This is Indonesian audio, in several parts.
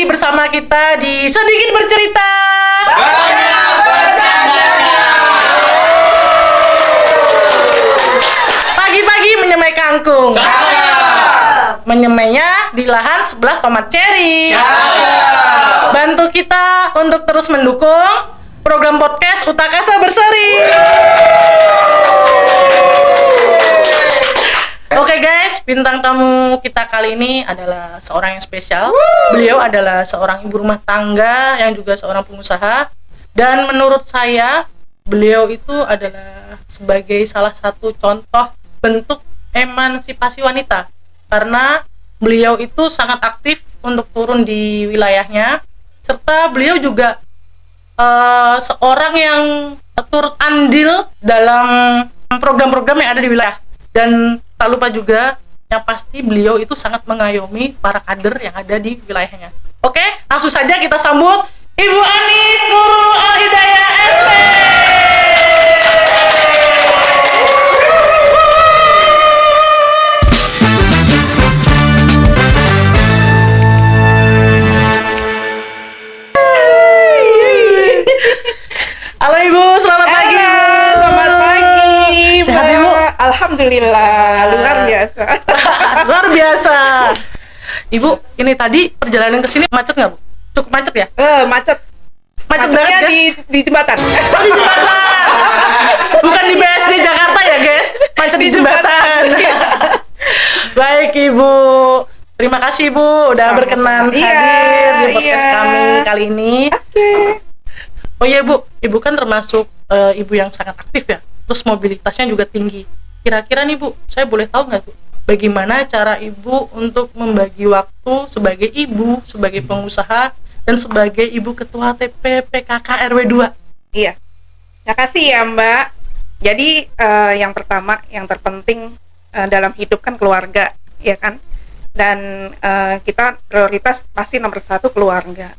bersama kita di Sedikit Bercerita. Banyak bercanda. Pagi-pagi menyemai kangkung. Cakep. Menyemainya di lahan sebelah tomat cherry. Cakep. Bantu kita untuk terus mendukung program podcast Utakasa Berseri. Oke guys, bintang tamu kita kali ini adalah seorang yang spesial. Beliau adalah seorang ibu rumah tangga yang juga seorang pengusaha. Dan menurut saya, beliau itu adalah sebagai salah satu contoh bentuk emansipasi wanita. Karena beliau itu sangat aktif untuk turun di wilayahnya. Serta beliau juga seorang yang turut andil dalam program-program yang ada di wilayah. Dan tak lupa juga yang pasti beliau itu sangat mengayomi para kader yang ada di wilayahnya. Oke, langsung saja kita sambut Ibu Anis Nurul Al-Hidayah SP. Halo Ibu, selamat pagi. Selamat pagi. Sehat, Mbak. Ibu? Alhamdulillah, luar biasa. Luar biasa. Ibu, ini tadi perjalanan ke sini macet nggak, Bu? Cukup macet ya? Macet. Macet Macetnya banget, guys. di jembatan. Oh, di jembatan. Bukan di BSD Jakarta ya, guys. Macet di jembatan. Baik, Ibu. Terima kasih, Bu, udah Sama-sama. berkenan Iya, hadir di podcast iya. kami kali ini. Oke. Oh iya, Bu. Ibu kan termasuk ibu yang sangat aktif ya. Terus mobilitasnya juga tinggi. Kira-kira nih, Bu, saya boleh tahu nggak, Bu? Bagaimana cara Ibu untuk membagi waktu sebagai ibu, sebagai pengusaha, dan sebagai Ibu Ketua TP PKK RW 2? Iya. Terima kasih ya, Mbak. Jadi yang pertama, yang terpenting dalam hidup kan keluarga, ya kan? Dan kita prioritas pasti nomor satu keluarga.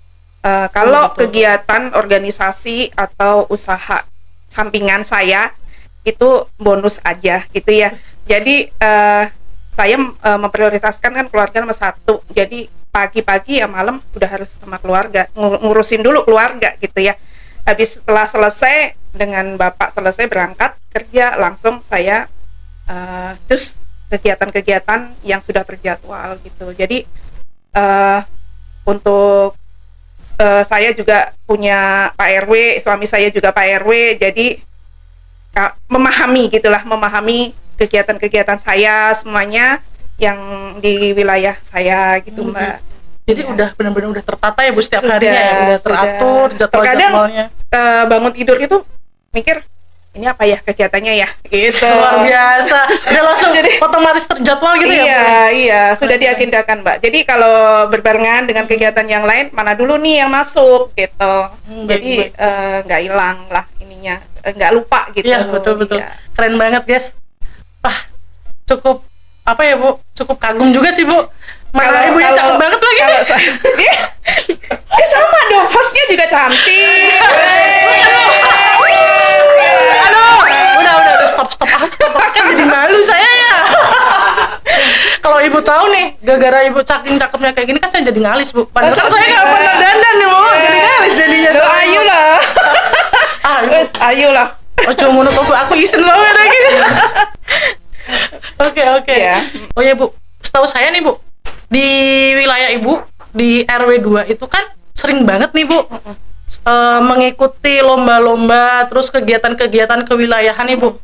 Kalau Betul. kegiatan organisasi atau usaha sampingan saya itu bonus aja gitu ya. Jadi saya memprioritaskan kan keluarga nomor satu. Jadi pagi-pagi ya malam udah harus sama keluarga, ngurusin dulu keluarga gitu ya. Habis setelah selesai dengan bapak selesai berangkat kerja, langsung saya terus kegiatan-kegiatan yang sudah terjadwal gitu. Jadi untuk saya juga punya Pak RW, suami saya juga Pak RW, jadi memahami kegiatan-kegiatan saya semuanya yang di wilayah saya gitu, Mbak. Jadi Ya. udah benar-benar udah tertata ya, Bu, setiap Sudah, harinya ya, udah sudah. teratur jadwal-jadwalnya. Bangun tidur itu mikir ini apa ya kegiatannya ya gitu. Luar biasa. Udah langsung otomatis terjadwal gitu ya, Bu? Iya, sudah diagendakan, Mbak. Jadi kalau berbarengan dengan kegiatan yang lain, mana dulu nih yang masuk gitu. Jadi baik. nggak hilang lah ininya, nggak lupa gitu. Iya, betul-betul. Iya. Keren banget, guys. Wah, cukup apa ya, Bu? Cukup kagum juga sih, Bu. Mana ibunya cakep banget lagi. Kalau saya, sama dong, hostnya juga cantik. Aduh, udah stop. Kan jadi malu saya ya. Kalau Ibu tahu nih, gara-gara Ibu saking cakepnya kayak gini kan saya jadi ngalis, Bu. Padahal kan saya nggak pernah dandan nih, Bu. Jadi ngalis jadinya. Doa ayu lah. Ibu. Wes, ayu lah. Oh, cuma menurut aku isen banget lagi. Oke. Ya. Oh ya, Bu. Setahu saya nih, Bu, di wilayah Ibu di RW 2 itu kan sering banget nih, Bu, mengikuti lomba-lomba terus kegiatan-kegiatan kewilayahan nih, Bu.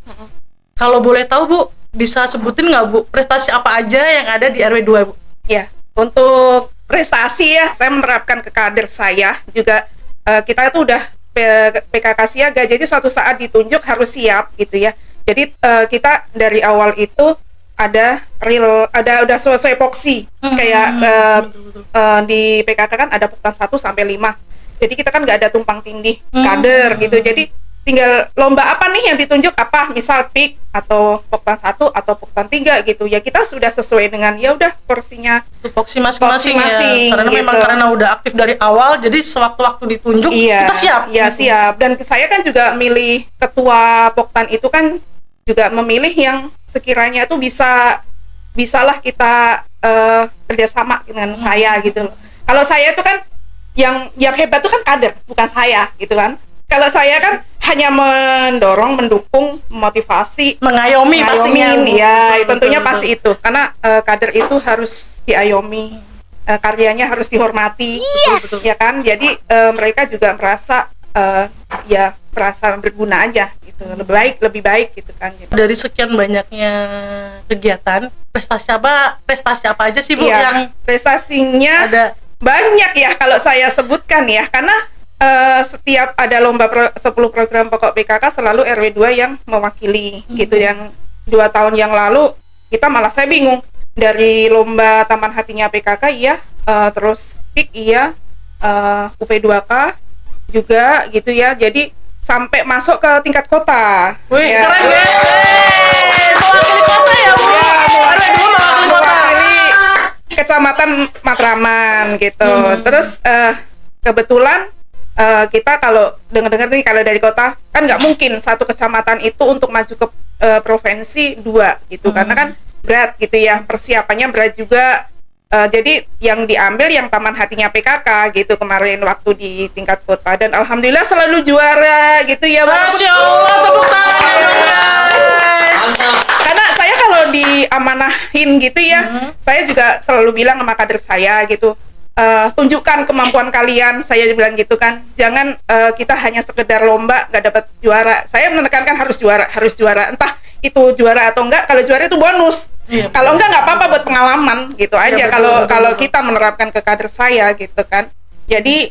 Kalau boleh tahu, Bu, bisa sebutin nggak, Bu, prestasi apa aja yang ada di RW 2, Bu? Ya, untuk prestasi ya, saya menerapkan ke kader saya juga kita itu udah PKK siaga, jadi suatu saat ditunjuk harus siap gitu ya. Jadi kita dari awal itu ada udah sesuai poksi kayak di PKK kan ada poktan 1 sampai 5. Jadi kita kan nggak ada tumpang tindih kader gitu. Jadi tinggal lomba apa nih yang ditunjuk apa, misal PIK atau poktan 1 atau poktan 3 gitu. Ya kita sudah sesuai dengan ya udah porsinya Tupoksi masing-masing ya. Masing-masing, Karena gitu. memang karena udah aktif dari awal, jadi sewaktu-waktu ditunjuk kita siap. Iya, siap. Dan saya kan juga milih ketua poktan itu kan juga memilih yang sekiranya itu bisalah kita kerjasama dengan saya gitu loh. Kalau saya itu kan yang hebat tuh kan kader, bukan saya gitu kan. Kalau saya kan hanya mendorong, mendukung, memotivasi, Mengayomi pastinya, Bu. ya Betul, tentunya betul, pasti itu karena kader itu harus diayomi, karyanya harus dihormati, ya kan. Jadi mereka juga merasa merasa berguna aja gitu, lebih baik gitu kan. Gitu. Dari sekian banyaknya kegiatan, prestasi apa aja sih Bu Iya, yang prestasinya ada? banyak ya kalau saya sebutkan ya, karena setiap ada lomba 10 program pokok PKK selalu RW2 yang mewakili gitu. Yang 2 tahun yang lalu kita malah saya bingung, dari lomba Taman Hatinya PKK iya, terus PIK iya, UP2K juga gitu ya, jadi sampai masuk ke tingkat kota. Wih, Ya. keren guys. Mewakili kota ya Bu. RW2 mewakili kota. Mewakili Kecamatan Matraman gitu. Terus kebetulan kita kalau dengar-dengar nih, kalau dari kota kan nggak mungkin satu kecamatan itu untuk maju ke provinsi 2 gitu, karena kan berat gitu ya, persiapannya berat juga. Jadi yang diambil yang Taman Hatinya PKK gitu kemarin waktu di tingkat kota, dan alhamdulillah selalu juara gitu ya. Masya Allah, tepuk tangan ya guys. Karena saya kalau diamanahin gitu ya, saya juga selalu bilang sama kader saya gitu, tunjukkan kemampuan kalian, saya bilang gitu kan. Jangan kita hanya sekedar lomba nggak dapat juara. Saya menekankan harus juara, entah itu juara atau enggak. Kalau juara itu bonus, kalau enggak nggak apa-apa buat pengalaman gitu aja. Kalau kita menerapkan ke kader saya gitu kan. Jadi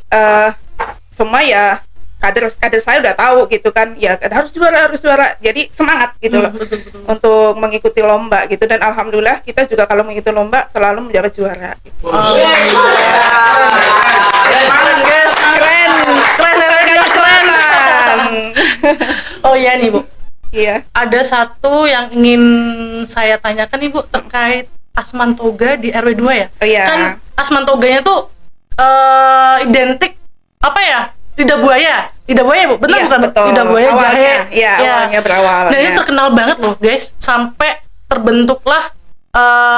semua ya kader saya udah tahu gitu kan, ya harus juara, jadi semangat gitu loh untuk mengikuti lomba gitu. Dan alhamdulillah kita juga kalau mengikuti lomba selalu mendapat juara gitu. Keren. Oh iya nih Bu, Iya. ada satu yang ingin saya tanyakan nih Bu, terkait Asman Toga di RW2 ya. Oh iya. Kan Asman Toganya tuh identik apa ya? Lidah buaya Bu, benar Iya, bukan? betul. Lidah buaya, Awalnya, jahe. iya, awalnya berawal. Dan ini Ya. terkenal banget loh guys, sampai terbentuklah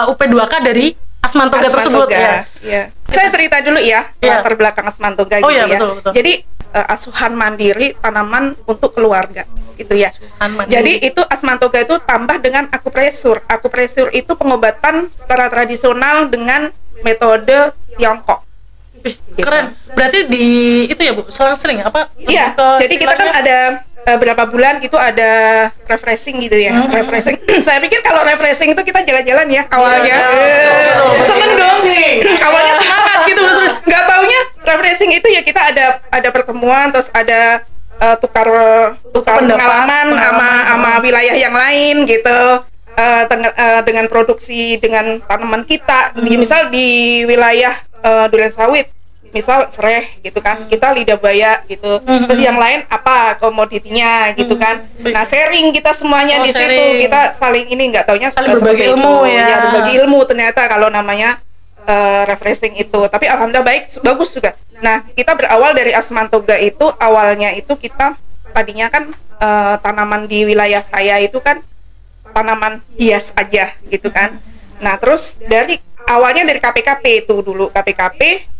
UP2K dari Asman Toga tersebut ya. Iya. Saya cerita dulu ya, Iya. latar belakang Asman Toga Oh gitu iya, ya. betul. Jadi asuhan mandiri tanaman untuk keluarga gitu ya. Asuhan mandiri. Jadi itu Asman Toga itu tambah dengan akupresur. Akupresur itu pengobatan secara tradisional dengan metode Tiongkok. Ih, keren. Berarti di itu ya Bu, selang-seling apa? Iya, Lebih ke jadi kita kan istilahnya- ada berapa bulan gitu ada refreshing gitu ya. Refreshing. Saya pikir kalau refreshing itu kita jalan-jalan ya awalnya. Seneng dong. Awalnya semangat gitu. Nggak taunya refreshing itu ya kita ada pertemuan, terus ada tukar pendapat, pengalaman sama wilayah yang lain gitu. Dengan produksi dengan tanaman kita, misal di wilayah durian sawit, misal sereh gitu kan, kita lidah buaya gitu, terus yang lain apa komoditinya gitu kan. Nah sharing kita semuanya di situ, Sharing. kita saling ini nggak taunya Saling seperti berbagi ilmu itu. ya. Berbagi ilmu ternyata kalau namanya refreshing itu. Tapi alhamdulillah bagus juga. Nah kita berawal dari Asman Toga itu, awalnya itu kita tadinya kan tanaman di wilayah saya itu kan tanaman hias aja gitu kan. Nah terus awalnya dari KPKP itu dulu, KPKP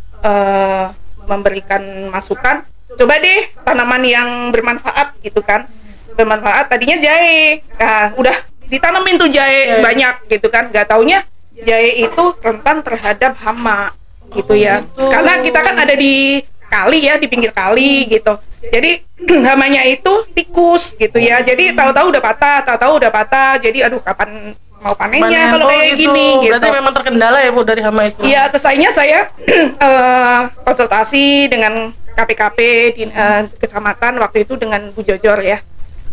memberikan masukan, coba deh tanaman yang bermanfaat gitu kan. Bermanfaat tadinya jahe, nah udah ditanamin tuh jahe banyak gitu kan. Gak taunya jahe itu rentan terhadap hama gitu ya. Karena kita kan ada di kali ya, di pinggir kali gitu. Jadi hamanya itu tikus gitu ya. Jadi tahu-tahu udah patah. Jadi aduh kapan mau panennya kalau kayak gini gitu. Berarti memang terkendala ya Bu dari hama itu. Iya, terus akhirnya saya konsultasi dengan KPKP di kecamatan waktu itu dengan Bu Jojor ya.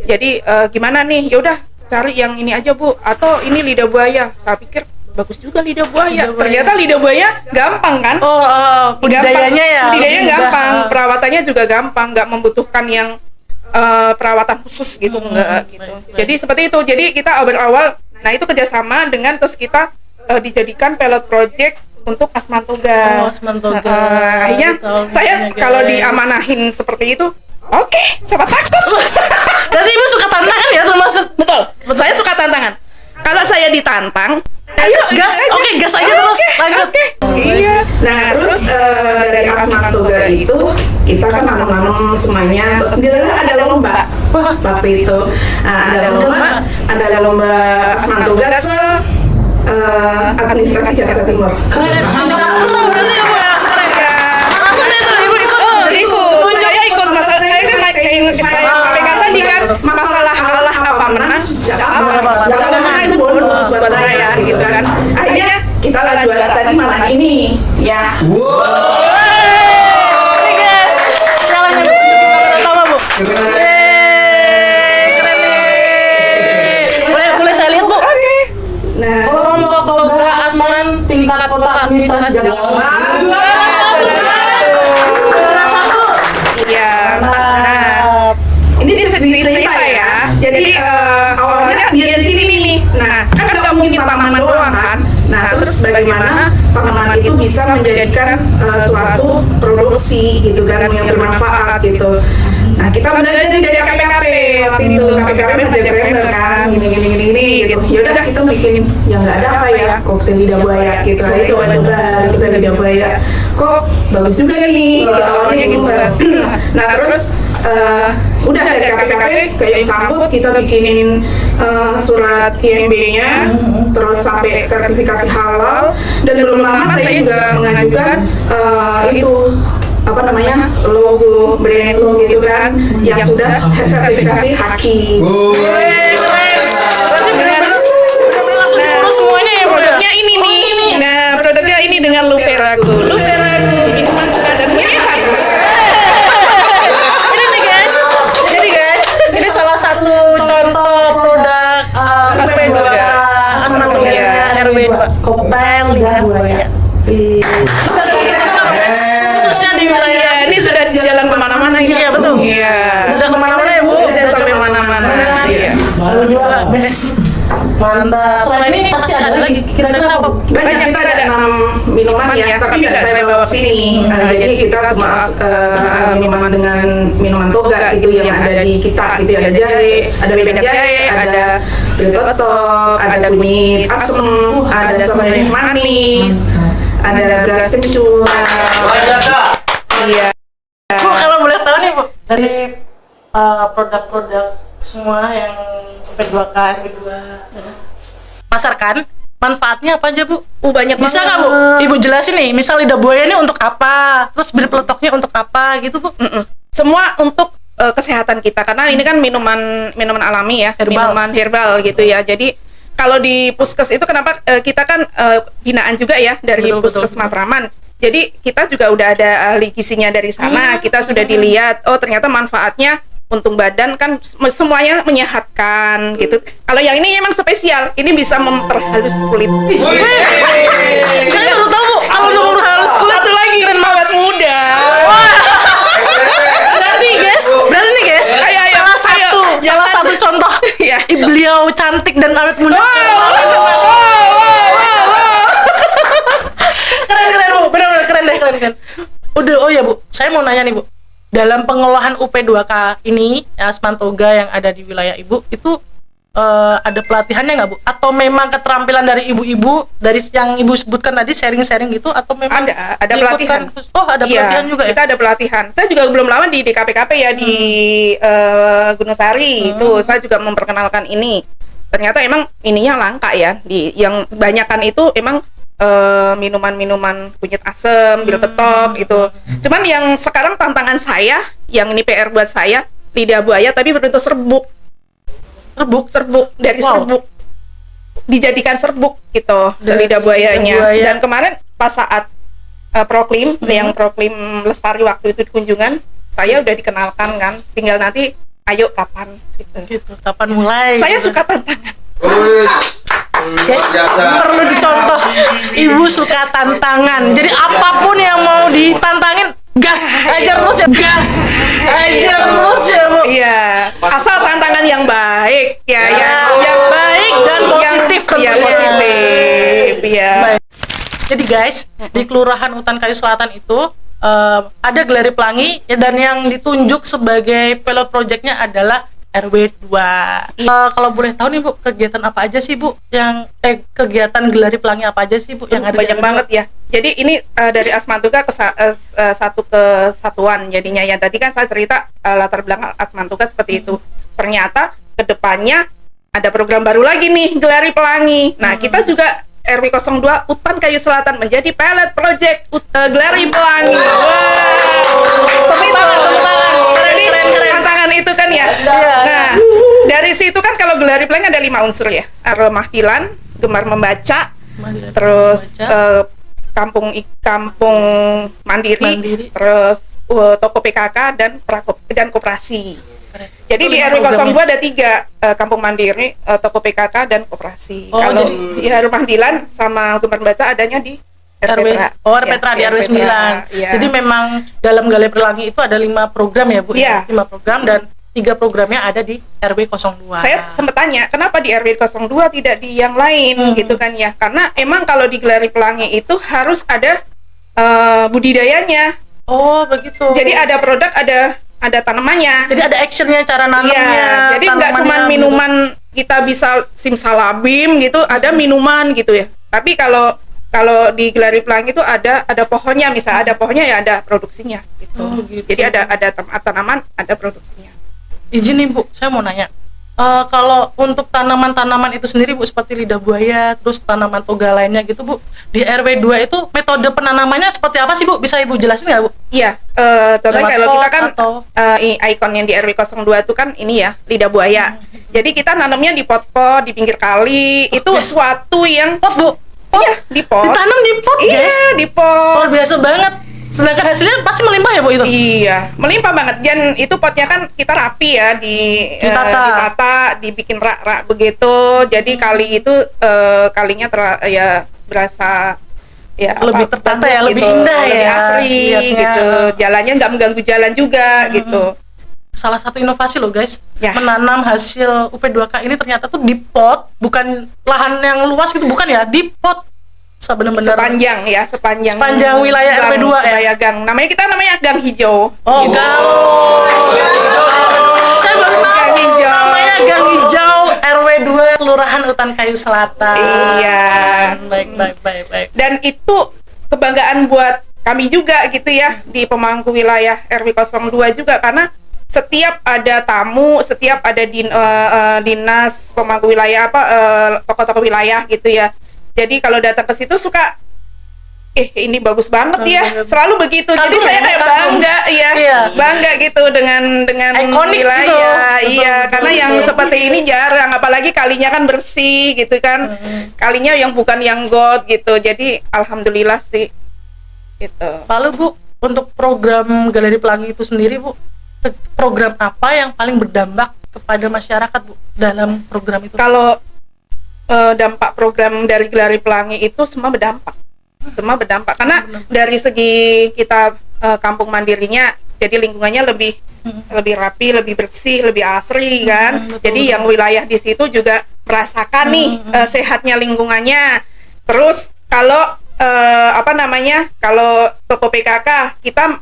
Jadi gimana nih? Ya udah cari yang ini aja Bu, atau ini lidah buaya. Saya pikir bagus juga lidah buaya. Ternyata lidah buaya gampang kan? Budidayanya ya. Budidayanya lebih gampang, mudah. perawatannya juga gampang, nggak membutuhkan yang perawatan khusus gitu, enggak gitu. baik. Jadi seperti itu. Jadi kita awal-awal, nah itu kerjasama dengan terus kita dijadikan pilot project untuk Asman Toga. Oh, Asman Toga. Akhirnya Tahu saya guys. kalau diamanahin seperti itu, oke, siapa takut? Berarti Ibu suka tantangan ya termasuk. Betul. Saya suka tantangan. Kalau saya ditantang, ayo Gas, oke, gas aja terus. Lanjut. Iya. Nah, terus dari Asman Toga itu kita kan nanam semuanya. Terus di dalam ada lomba waktu itu. Nah, ada lomba asman tugas administrasi Jakarta Timur. Keren. Berarti ya Bu ya. Keren ya. Alasannya tuh Ibu ikut. Saya ikut masalah saya kan saya sampaikan tadi kan masalah kalah apa menang jangan menang itu bonus buat saya gitu kan. Akhirnya kita lah juara tadi malam ini ya. Ini guys. Jalannya Bu. Pertama Bu. Keren nih. Boleh saya lihat Bu. Nah, Kelompok toga asman tingkat kota administrasi Jakarta. iya. Nah, ini cerita ya. Jadi awalnya dia di sini nih. Nah, kan nggak mungkin tanaman doang kan. Nah, terus bagaimana tanaman itu bisa menjadikan suatu produksi gitu kan yang bermanfaat gitu. Nah, kita belajar dari KPKP waktu itu. KPKP menjadi trainer kan, gini gitu. Yaudah kita bikin yang nggak ada apa ya, koktail lidah buaya gitu. Ayo coba kita lidah buaya. Kok bagus juga nih, gitu, awalnya gitu. Nah, terus udah dari KPKP kayak sambut kita bikinin surat IMB-nya, terus sampai sertifikasi halal, dan belum lama saya juga mengajukan itu apa namanya logo brand lo gitu kan yang sudah sertifikasi Haki. Langsung urus semuanya ya Bu. Produknya ini nih. Nah, produknya ini dengan Luverago. Ini dan merah. Ini nih guys. Jadi guys, ini salah satu contoh produk RW2 asman tugasnya RW2 koktail lidah buaya. Khususnya di wilayah Ini sudah jalan kemana-mana ya. Iya betul. Iya. Udah kemana-mana ya Bu. Udah sampai mana-mana. Iya. Lalu juga best. Mantap. Selain ini pasti ada lagi. Kira-kira apa? Banyak kita ada nanam minuman ya, tapi nggak saya bawa sini. Jadi kita semua minuman dengan minuman toga gitu yang ada di kita gitu ya. Ada jahe, ada bebek jahe, ada betok, ada kunyit asem, ada serai manis, ada beras kencur. Luar biasa. Iya. Bu, kalau boleh tahu nih Bu, dari produk-produk semua yang P2K, P2 pasarkan, manfaatnya apa aja Bu? Banyak Bisa nggak Bu? Ibu jelasin nih, misal lidah buaya ini untuk apa? Terus bir peletoknya untuk apa gitu Bu? Semua untuk kesehatan kita karena ini kan minuman alami ya, Herbal. minuman herbal gitu ya. Jadi kalau di Puskes itu kenapa kita kan binaan juga ya dari Betul, Puskes betul. Matraman. Jadi kita juga udah ada ahli gizinya dari sana. Kita sudah dilihat, oh ternyata manfaatnya untuk badan kan semuanya menyehatkan gitu. Kalau yang ini emang spesial, ini bisa memperhalus kulit. Saya baru tahu Bu, kalau untuk memperhalus kulit Satu lagi awet muda. berarti nih guys, Ayo, salah satu contoh Iya. beliau cantik dan awet muda. Keren Bu, benar-benar keren deh. Udah, oh ya Bu, saya mau nanya nih Bu, dalam pengolahan UP2K ini asman toga yang ada di wilayah Ibu itu ada pelatihannya nggak Bu? Atau memang keterampilan dari ibu-ibu dari yang Ibu sebutkan tadi sharing-sharing gitu, atau memang Ada diikutkan? pelatihan. Oh, ada Iya, pelatihan juga ya? kita ada pelatihan. Saya juga belum lama di DKPKP ya di Gunung Sari itu saya juga memperkenalkan ini. Ternyata emang ininya langka ya. Yang kebanyakan itu emang minuman-minuman kunyit asem, bir petok itu. Cuman yang sekarang tantangan saya, yang ini PR buat saya, lidah buaya tapi berbentuk serbuk dari Wow. serbuk dijadikan serbuk gitu Dari lidah buayanya. lidah buaya. Dan kemarin pas saat proklim yang proklim lestari waktu itu di kunjungan, saya udah dikenalkan kan, tinggal nanti ayo kapan gitu. Gitu. Kapan mulai? Saya gitu. suka tantangan. Guys, perlu dicontoh. Ibu suka tantangan. Jadi apapun yang mau ditantangin, gas, ajar terus ya, gas, ajar terus ya Bu. Iya, asal tantangan yang baik ya, Yang baik dan positif Iya, tentunya. positif. Iya. Baik. Jadi guys, di Kelurahan Utan Kayu Selatan itu ada Geleri Pelangi ya, dan yang ditunjuk sebagai pilot projectnya adalah RW 2. Kalau boleh tahu nih Bu, kegiatan apa aja sih Bu yang kegiatan Gelari Pelangi apa aja sih Bu yang ada di Banyak RW 2? banget ya. Jadi ini dari Asmantuka ke satu kesatuan jadinya ya. Tadi kan saya cerita latar belakang Asmantuka seperti itu. Ternyata kedepannya ada program baru lagi nih, Gelari Pelangi. Nah, kita juga RW 02 Utan Kayu Selatan menjadi pilot project Gelari Pelangi. Jadi tantangan itu kan ya. Nah, dari situ kan kalau Gelari Pelangi ada 5 unsur ya. Mahdilan, gemar membaca, terus kampung mandiri. Terus toko PKK dan koperasi. Jadi di RW 02 ada 3 kampung mandiri, toko PKK dan koperasi. Kalau di rumah Dilan sama gemar membaca adanya di RW Petra di RW 9. Ya. Jadi memang dalam Gelari Pelangi itu ada 5 program ya Bu? Iya. 5 program dan 3 programnya ada di RW 02. Saya sempat tanya, kenapa di RW 02 tidak di yang lain gitu kan ya? Karena emang kalau di Gelari Pelangi itu harus ada budidayanya. Oh, begitu. Jadi ada produk, ada tanamannya. Jadi ada actionnya, cara nanamnya. Iya, jadi nggak cuma minuman kita bisa simsalabim gitu, ada minuman gitu ya. Tapi kalau di Gelari Pelangi itu ada pohonnya, misalnya ada pohonnya ya ada produksinya gitu. Oh, gitu. Jadi ada tanaman, ada produksinya. Izin nih Bu, saya mau nanya. Kalau untuk tanaman-tanaman itu sendiri Bu, seperti lidah buaya, terus tanaman toga lainnya gitu Bu, di RW 2 itu metode penanamannya seperti apa sih Bu? Bisa Ibu jelasin nggak Bu? Iya, contohnya kalau kita kan ikon yang di RW 02 itu kan ini ya, lidah buaya. Jadi kita nanamnya di pot-pot, di pinggir kali, itu suatu yang Pot Bu? Iya, di pot. Ditanam di pot guys? Iya, di pot. Luar biasa banget. Sedangkan hasilnya pasti melimpah ya Bu itu? Iya, melimpah banget. Dan itu potnya kan kita rapi ya, ditata, dibikin rak-rak begitu. Jadi kali itu kalinya berasa ya lebih tertata ya, bagus lebih gitu, indah lebih ya, asri lihatnya. gitu. Jalannya nggak mengganggu jalan juga gitu. Salah satu inovasi loh guys, Ya. menanam hasil UP2K ini ternyata tuh di pot, bukan lahan yang luas gitu, bukan ya, di pot. Benar-benar Sepanjang wilayah RW 2 ya. Wilayah gang. Namanya gang hijau. Oh, Gitu. Saya baru tahu. Gang hijau. Namanya Gang Hijau RW 2 Kelurahan Utan Kayu Selatan. Iya. Baik. Dan itu kebanggaan buat kami juga gitu ya di pemangku wilayah RW 02 juga, karena setiap ada tamu, setiap ada dinas pemangku wilayah tokoh-tokoh wilayah gitu ya. Jadi kalau datang ke situ suka ini bagus banget ya. Selalu begitu. Jadi saya kayak bangga ya. Iya. Bangga gitu dengan Ikonik wilayah. gitu. Iya, karena yang seperti ini jarang, apalagi kalinya kan bersih gitu kan. Kalinya yang bukan yang got gitu. Jadi alhamdulillah sih. Gitu. Lalu Bu, untuk program Gelari Pelangi itu sendiri Bu, program apa yang paling berdampak kepada masyarakat Bu dalam program itu? Kalau dampak program dari Gelari Pelangi itu semua berdampak karena dari segi kita kampung mandirinya, jadi lingkungannya lebih rapi, lebih bersih, lebih asri kan. Jadi yang wilayah di situ juga merasakan nih sehatnya lingkungannya. Terus kalau kalau toko PKK kita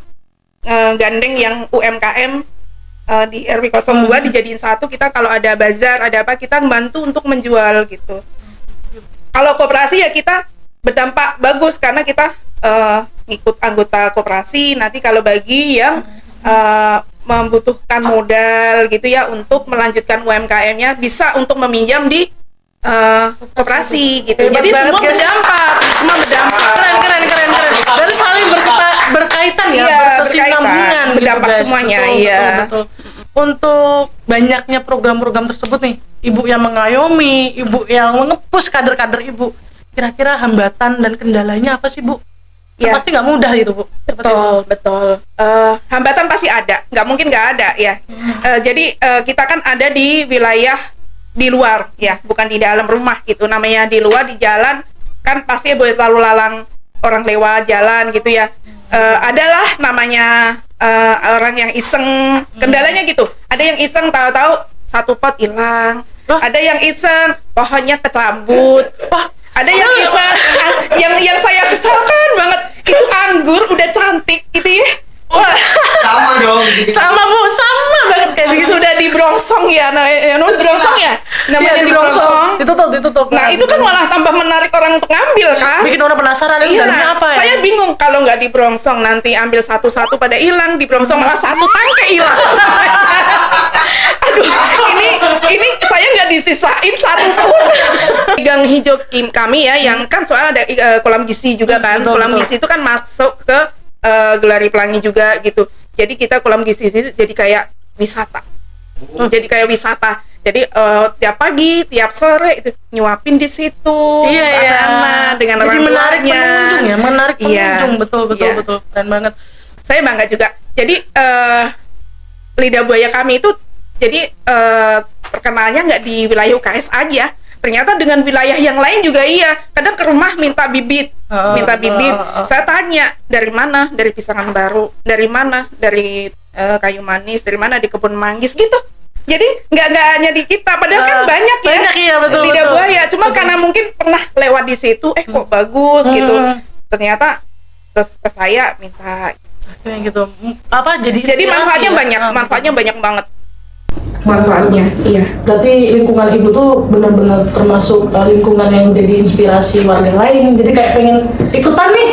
gandeng yang UMKM di RW 02 dijadiin satu. Kita kalau ada bazar, ada apa, kita membantu untuk menjual gitu. Kalau koperasi ya kita berdampak bagus karena kita ngikut anggota koperasi. Nanti kalau bagi yang membutuhkan modal gitu ya untuk melanjutkan UMKM-nya, bisa untuk meminjam di koperasi gitu. Jadi semua berdampak. Keren. Dan saling berkaitan ya, Iya, berkesinambungan gitu, berdampak guys. semuanya. Betul, Iya. betul. Untuk banyaknya program-program tersebut nih, Ibu yang mengayomi, Ibu yang mengepus kader-kader Ibu, kira-kira hambatan dan kendalanya apa sih Bu? Ya. Pasti nggak mudah gitu Bu. Seperti itu. Betul. Hambatan pasti ada, nggak mungkin nggak ada ya. Jadi kita kan ada di wilayah di luar ya, bukan di dalam rumah gitu. Namanya di luar, di jalan kan pasti boleh lalu lalang orang lewat jalan gitu ya. Adalah namanya orang yang iseng, kendalanya gitu. Ada yang iseng tahu-tahu satu pot hilang. Ada yang iseng pohonnya kecabut. Wah, ada yang iseng yang saya sesalkan banget itu anggur udah cantik gitu ya. Wah, Sama dong. Sama Bu, sama banget kayak sudah di brongsong ya, brongsong ya, namanya Iya, di brongsong. Ditutup. Nah itu kan malah tambah menarik orang untuk ngambil kan. bikin orang penasaran ini Iya, dalamnya apa ya. saya bingung kalau nggak di brongsong nanti ambil satu-satu pada hilang, di brongsong malah satu tangkai hilang. Aduh, ini saya nggak disisain satu pun. Gang hijau kami ya, yang kan soalnya ada kolam gizi juga kan. Betul, Kolam betul. gizi itu kan masuk ke Gelari Pelangi juga gitu. Jadi kita kolam gizi itu jadi kayak wisata. Jadi kayak wisata. Jadi tiap pagi, tiap sore itu nyuapin di situ. Iya, iya. anak-anak dengan Jadi orang menarik tuanya. pengunjung ya, menarik Iya. pengunjung, betul. Iya. Keren banget. Saya bangga juga. Jadi lidah buaya kami itu jadi terkenalnya nggak di wilayah UKS aja. Ternyata dengan wilayah yang lain juga iya. Kadang ke rumah minta bibit, Saya tanya dari mana? Dari Pisangan Baru. Dari mana? Dari Kayu Manis. Dari mana? Di Kebun Manggis gitu. Jadi nggak hanya di kita. Padahal kan banyak ya. Banyak, iya, betul, lidah betul. buaya. Cuma karena mungkin pernah lewat di situ. Kok bagus gitu. Ternyata terus ke saya minta. Kayak gitu. Apa jadi Jadi inspirasi manfaatnya ya? banyak. Ah, Manfaatnya banyak banget. Manfaatnya, iya. Berarti lingkungan ibu tuh benar-benar termasuk lingkungan yang jadi inspirasi warga lain. Jadi kayak pengen ikutan nih,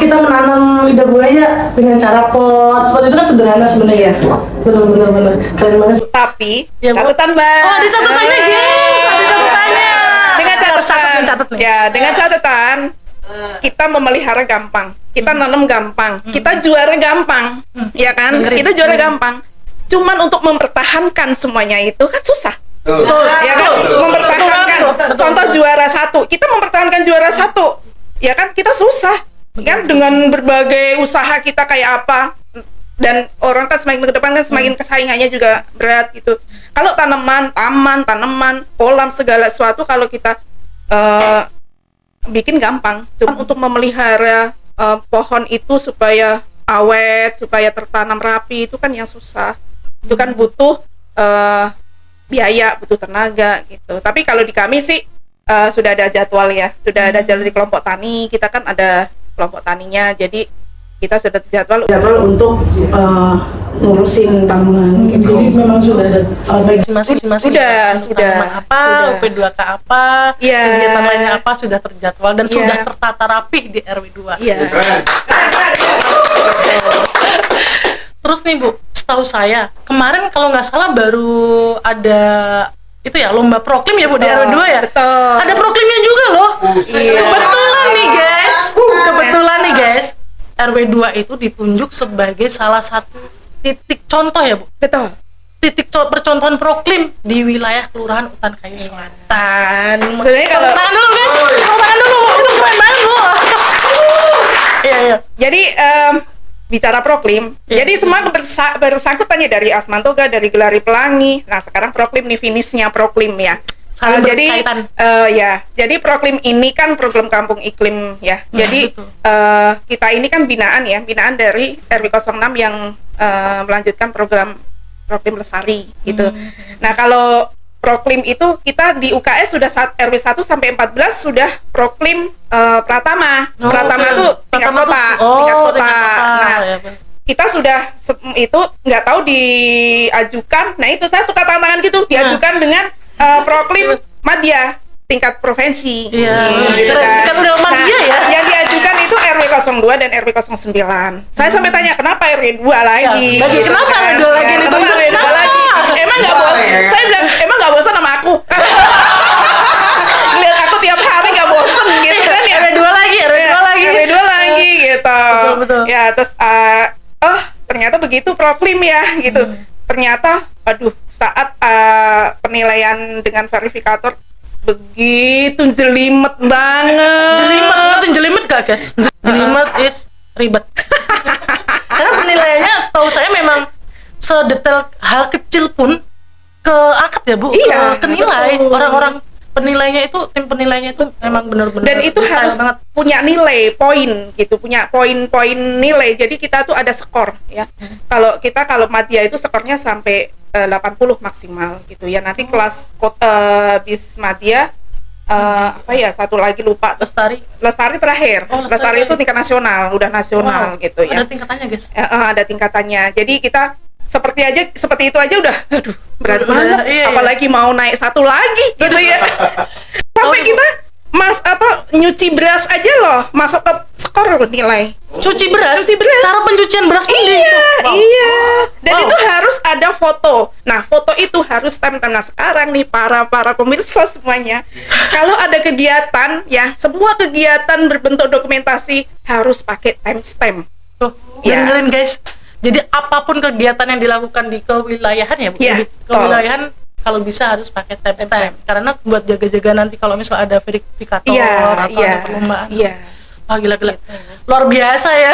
kita menanam lidah buaya dengan cara pot. Seperti itu kan sederhana sebenarnya ya. Benar-benar keren banget. Tapi Ya, Bu. catatan Mbak. Oh, ada catatannya, guys. Ada catatannya. Dengan Harus catatan. catat nih. Ya, dengan catatan kita memelihara gampang. Kita nanam gampang. Kita juara gampang. Ya kan? Dengerin, Kita juara dengerin. gampang. Cuman untuk mempertahankan semuanya itu kan susah. Betul. Ya kan? Mempertahankan. Betul. Contoh juara satu. Kita mempertahankan juara satu. Ya kan? Kita susah. Kan dengan berbagai usaha kita kayak apa. Dan orang kan semakin ke depan kan semakin kesaingannya juga berat gitu. Kalau tanaman, tanaman, kolam segala sesuatu kalau kita bikin gampang. Cuma untuk memelihara pohon itu supaya awet, supaya tertanam rapi itu kan yang susah. Itu kan butuh biaya, butuh tenaga gitu. Tapi kalau di kami sih sudah ada jadwal ya, sudah ada jadwal di kelompok tani. Kita kan ada kelompok taninya, jadi kita sudah jadwal untuk ngurusin tanaman. Gitu. Jadi memang sudah ada baik Masing-masing Sudah. tanaman apa, Sudah. UP2K apa, Iya. kegiatan lainnya apa sudah terjadwal dan Iya. sudah tertata rapih di RW2. Iya. Terus nih Bu, setahu saya kemarin kalau nggak salah baru ada itu ya lomba proklim ya Bu di RW2 ya. Betul. Ada proklimnya juga loh. Iya. Kebetulan nih guys. Kebetulan nih guys. RW2 itu ditunjuk sebagai salah satu titik contoh ya Bu. Betul. Titik percontohan proklim di wilayah Kelurahan Utan Kayu Selatan. Sebenarnya kalau Tepuk tangan dulu guys. Tepuk tangan dulu. Itu keren banget Bu. Iya iya. jadi bicara proklim, Iya. jadi semua bersangkutannya dari Asmantoga, dari Gelari Pelangi. Nah sekarang proklim nih, finishnya proklim ya. Saling Jadi berkaitan. ya, jadi proklim ini kan program kampung iklim ya. Jadi betul. kita ini kan binaan ya, binaan dari RW 06 yang melanjutkan program proklim lestari gitu. Nah kalau proklim itu kita di UKS sudah RW 1 sampai 14 sudah proklim Pratama. Oh, Pratama oke. itu tingkat Pratama kota, tuh- tingkat oh, kota. tingkat kota. Nah, Ya, betul. kita sudah itu nggak tahu diajukan. Nah itu saya tukar tangan gitu, diajukan dengan proklim Madya tingkat provinsi. Iya. Gitu Keren. Kan udah Madya ya. Yang diajukan itu RW 02 dan RW 09. Saya sampai tanya kenapa RW 2 lagi? Ya, lagi. Kenapa Kan? RW 2 lagi Ya, ditunjuk? kenapa RW 2 Kenapa? lagi? Emang nggak bosan? Saya bilang emang nggak bosan sama aku. Lihat aku tiap hari nggak bosan gitu kan ya. RW2 lagi, RW2 lagi. RW 2 lagi gitu. Betul. Ya terus ternyata begitu proklim ya gitu. Ternyata aduh saat penilaian dengan verifikator begitu jelimet banget. Jelimet, ngertiin jelimet gak guys? Jelimet is ribet. Karena penilaiannya setahu saya memang sedetail hal kecil pun keangkat ya Bu, Iya, ke nilai. betul. Orang-orang penilainya itu, tim penilainya itu memang benar-benar Dan itu detail harus banget. punya nilai poin gitu, punya poin-poin nilai. Jadi kita tuh ada skor ya. Kalau Madya itu skornya sampai 80 maksimal gitu ya. Nanti kelas bis Madya apa ya, satu lagi lupa, Lestari terakhir. Oh, Lestari Lestari itu terakhir. tingkat nasional, udah nasional Wow, gitu ya. ada tingkatannya guys. Ada tingkatannya. Jadi kita seperti itu aja udah aduh berat Udah, banget, iya. apalagi mau naik satu lagi gitu ya. Sampai kita nyuci beras aja loh masuk ke skor loh nilai. Cuci beras. Cuci beras. Cara pencucian beras pun Iya, Wow. iya. Dan Wow. itu harus ada foto. Nah, foto itu harus time-time. Nah, sekarang nih para pemirsa semuanya, kalau ada kegiatan ya, semua kegiatan berbentuk dokumentasi harus pakai timestamp. Tuh, Ya. dengerin guys. Jadi apapun kegiatan yang dilakukan di kewilayahan ya, Bu. Iya, Di kewilayahan kalau bisa harus pakai timestamp. Karena buat jaga-jaga nanti kalau misal ada verifikator Iya, atau iya, ada perlombaan. iya. Wah, gila-gila. Luar biasa ya.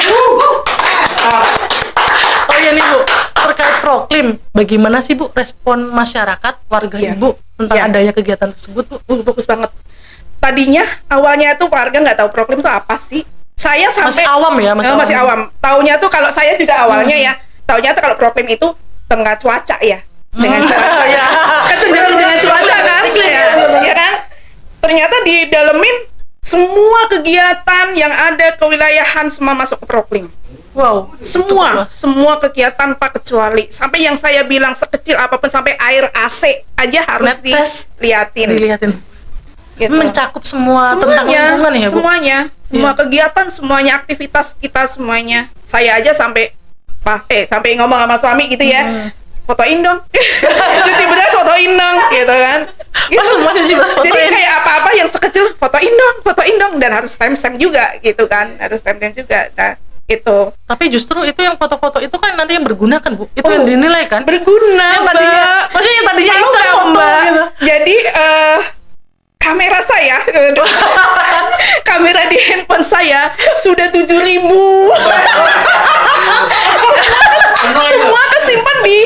Oh iya nih, Bu. Terkait Proklim, bagaimana sih, Bu, respon masyarakat, warga Iya. Ibu tentang Iya. adanya kegiatan tersebut, Bu? Bagus banget. Tadinya awalnya tuh warga nggak tahu Proklim itu apa sih. Saya sampai Masih awam ya, masih masih awam. awam. Taunya tuh kalau saya juga awalnya ya, taunya tuh kalau Proklim itu tengah cuaca ya. Dengan cuaca ya. Kan cenderung dengan cuaca kan? Ya kan? Ternyata didalemin semua kegiatan yang ada kewilayahan semua masuk ke Proklim. Wow. Semua kegiatan tanpa kecuali. Sampai yang saya bilang sekecil apapun, sampai air AC aja harus Netes. diliatin. Gitu. Mencakup semua tentang lingkungan ya, Bu? Semua kegiatan, semuanya aktivitas kita semuanya. Saya aja sampai ngomong sama suami gitu ya, fotoin dong, cuci beras fotoin dong, gitu kan. Gitu. Semua cuci beras Jadi fotoin. kayak apa-apa yang sekecil fotoin dong, dan harus timestamp juga gitu kan, harus timestamp juga. Nah, itu Tapi justru itu yang foto-foto itu kan nanti yang berguna kan, Bu? Itu yang dinilai kan? berguna, Yang tadinya, Mbak. maksudnya yang tadinya Tahu iseng nggak, foto Mbak? gitu. Jadi kamera saya, kamera di handphone saya sudah 7.000. Semua kesimpan di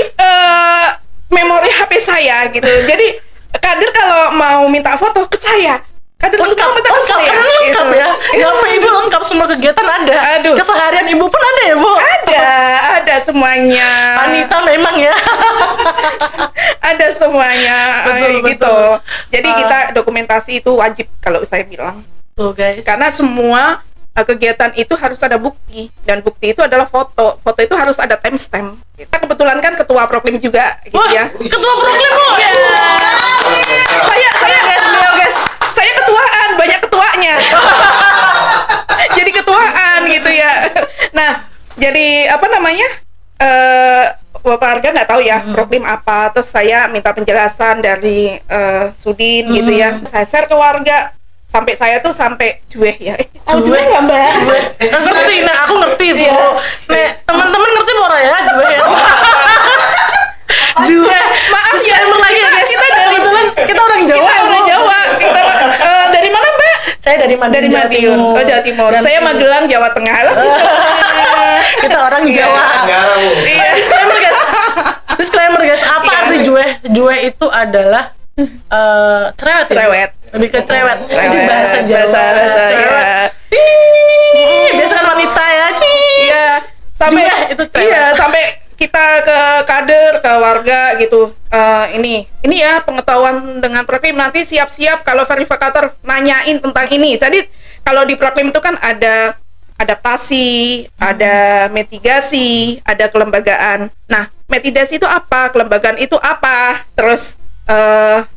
memori HP saya gitu. Jadi kader kalau mau minta foto ke saya, kader semua minta ke saya. karena lengkap gitu. ya. Ya apa Ibu lengkap, semua kegiatan ada. Aduh. Keseharian Ibu pun ada ya, Bu? Ada semuanya. Wanita memang ya. Ada semuanya. Betul, gitu. betul. Jadi kita dokumentasi itu wajib kalau saya bilang. Tuh guys. Karena semua kegiatan itu harus ada bukti, dan bukti itu adalah foto. Foto itu harus ada timestamp. Kita kebetulan kan ketua Proklim juga gitu Wah, ya. ketua Proklim, Bu. Iya. Saya ketuaan, banyak ketuanya. Jadi ketuaan gitu ya. Nah, jadi apa namanya? Bapak Arga nggak tahu ya Proklim apa. Terus saya minta penjelasan dari Sudin gitu ya. Saya share ke warga. Sampai saya tuh sampai jueh ya. Tahu jueh nggak, Mbak? Ngerti, nah aku ngerti, Bu. Iya. Nek, teman-teman ngerti Bu ya, juwe ya. Juwe. Maaf ya, Disclaimer lagi ya, guys. kita Kebetulan kita orang Jawa. Kita orang Bu. Jawa. Kita dari mana, Mbak? Saya dari Madiun. Dari Jawa Madiun. Timur. Oh, Jawa Timur. Dan Saya Magelang, Jawa Tengah. kita orang Jawa. Iya. Disclaimer guys, apa Iya. arti juwe? Juwe itu adalah cerewet ya? Cerewet. Lebih ke cerewet. Jadi Cerewet. bahasa Jawa. Bahasa, cerewet. iya. Biasa kan wanita ya. Iya, sampai Juwe itu cerewet. iya, sampai kita ke kader, ke warga gitu. Ini ya pengetahuan dengan Proklim, nanti siap-siap kalau verifikator nanyain tentang ini. Jadi kalau di Proklim itu kan ada adaptasi, ada mitigasi, ada kelembagaan. Nah, mitigasi itu apa? Kelembagaan itu apa? Terus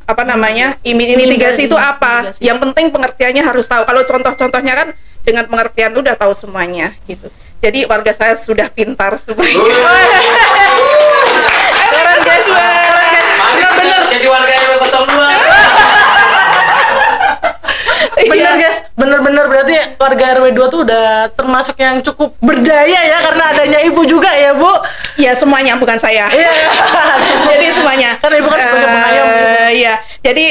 apa namanya? Mitigasi itu apa? Mitigasi. Yang penting pengertiannya harus tahu. Kalau contoh-contohnya kan dengan pengertian udah tahu semuanya gitu. Jadi warga saya sudah pintar sebenarnya. Keren guys. Keren guys. Bener-bener. Jadi warga RW 02. Bener guys, bener-bener berarti warga RW 2 tuh udah termasuk yang cukup berdaya ya, karena adanya Ibu juga ya, Bu. Ya semuanya, bukan saya. Iya. Jadi semuanya. Karena Ibu kan sebagai pengayom gitu. Iya. Jadi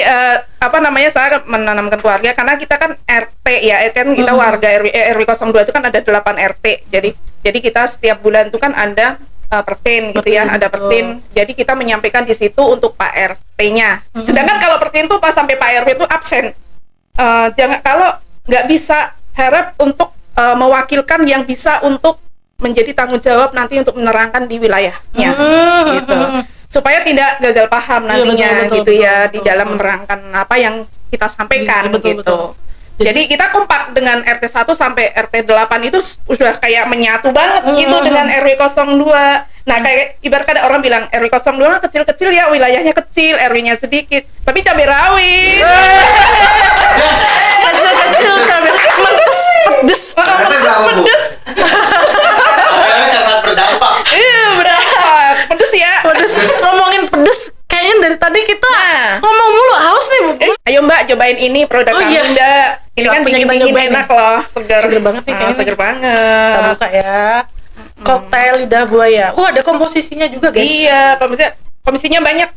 apa namanya, saya menanamkan keluarga karena kita kan RT ya, kan kita warga RW 02 itu kan ada 8 RT. Jadi kita setiap bulan itu kan ada pertin gitu ya, Pertin, ada pertin. Jadi kita menyampaikan di situ untuk Pak RT-nya. Sedangkan kalau pertin tuh pas sampai Pak RW itu absen. Jangan, kalau nggak bisa harap untuk mewakilkan yang bisa untuk menjadi tanggung jawab nanti untuk menerangkan di wilayahnya gitu, supaya tidak gagal paham nantinya betul, gitu betul, ya, betul, di dalam betul. menerangkan apa yang kita sampaikan Iya, betul, gitu. betul. Jadi kita kompak dengan RT 1 sampai RT 8 itu sudah kayak menyatu banget gitu dengan RW 02. Nah, kayak ibarat ada orang bilang RW 02 kecil-kecil ya, wilayahnya kecil, RW-nya sedikit, tapi cabai rawit. Kecil-kecil cabai pedes, pedes. Pedes. Kayaknya sangat berdampak. Iya, berdampak. Pedes ya. Pedes. Ngomongin pedes, kayaknya dari tadi kita ngomong mulu haus nih, Bu. Ayo Mbak, cobain ini produk Oh, kami iya. Mbak. Ini kan Waktunya kita dingin-dingin nyobain enak nih. loh, segar. Seger banget nih kayaknya. Seger Kita banget. buka ya. Koktail lidah buaya. Ada komposisinya juga, guys. Iya, komisinya banyak.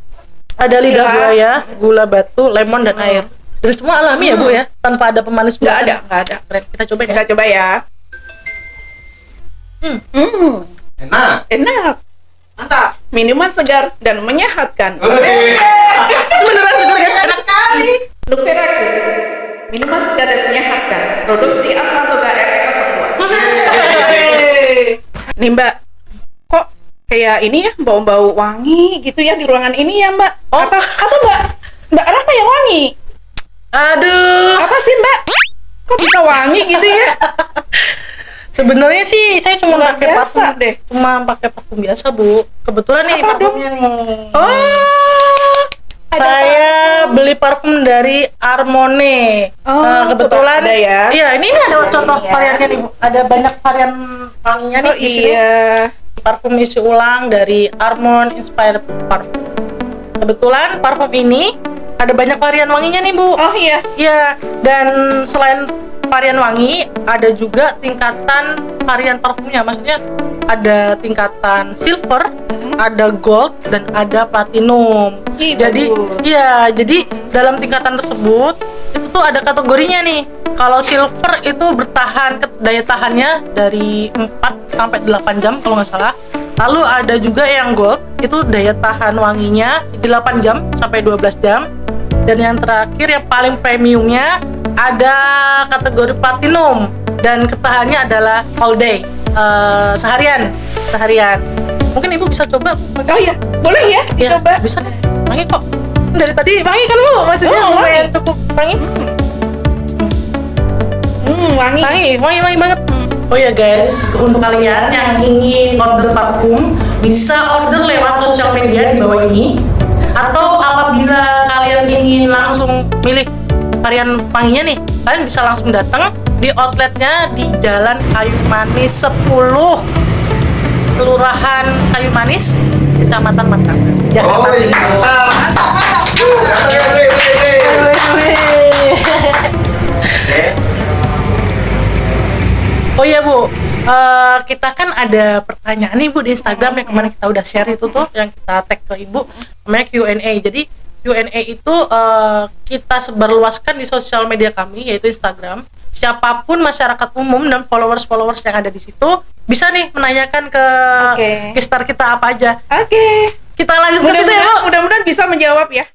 Ada lidah Bismillah. buaya, gula batu, lemon dan air. Dan semua alami ya, Bu ya, tanpa ada pemanis Nggak buatan. ada, nggak ada. Keren. Kita cobain ya. Kita coba ya. Enak. Enak. Mantap. Minuman segar dan menyehatkan. Beneran segar, guys. Enak. Luveraku. Minuman segar dan menyehatkan. Produksi Asmatoga RW 02. Nih Mbak, kok kayak ini ya, bau-bau wangi gitu ya di ruangan ini ya Mbak? Oh. Atau Mbak Rahma yang wangi? Aduh. Apa sih Mbak? Kok bisa wangi gitu ya? Sebenarnya sih saya cuma Luar pakai biasa parfum deh. Cuma pakai parfum biasa, Bu. Kebetulan nih Apa parfumnya nih. Oh, Saya beli parfum dari Armone. Oh, Kebetulan coba ada ya. Iya, ini ada contoh ya. variannya nih, Bu. Ada banyak varian wanginya nih oh di sini. iya. Parfum isi ulang dari Armone Inspired Parfum. Kebetulan parfum ini ada banyak varian wanginya nih, Bu. Oh iya. Iya, dan selain varian wangi, ada juga tingkatan varian parfumnya. Maksudnya ada tingkatan silver, ada gold, dan ada platinum. Ih, Jadi, bagus. iya, jadi dalam tingkatan tersebut itu tuh ada kategorinya nih. Kalau silver itu bertahan, daya tahannya dari 4 sampai 8 jam kalau nggak salah. Lalu ada juga yang gold, itu daya tahan wanginya 8 jam sampai 12 jam. Dan yang terakhir yang paling premiumnya ada kategori platinum dan ketahannya adalah all day, seharian. Mungkin ibu bisa coba. Oh iya, boleh ya Ya, dicoba. bisa deh. Wangi kok. Dari tadi wangi kan, Bu? Maksudnya Oh, lumayan wangi. cukup wangi. Wangi. Wangi banget. Oh ya guys, untuk kalian yang ingin order parfum bisa order lewat sosial media di bawah ini, atau apabila kalian ingin langsung milih varian wanginya nih, kalian bisa langsung datang di outletnya di Jalan Kayu Manis 10, Kelurahan Kayu Manis, Kecamatan Mataram, Jakarta Oh, Timur. mantap. Oh iya, Bu, kita kan ada pertanyaan nih, Bu, di Instagram yang kemarin kita udah share itu tuh, yang kita tag ke Ibu, namanya Q&A. Jadi Q&A itu kita sebarluaskan di sosial media kami, yaitu Instagram. Siapapun masyarakat umum dan followers yang ada di situ bisa nih menanyakan ke Oke. gestar kita apa aja. Oke. Kita lanjut ke situ ya, Bu. Mudah-mudahan bisa menjawab ya.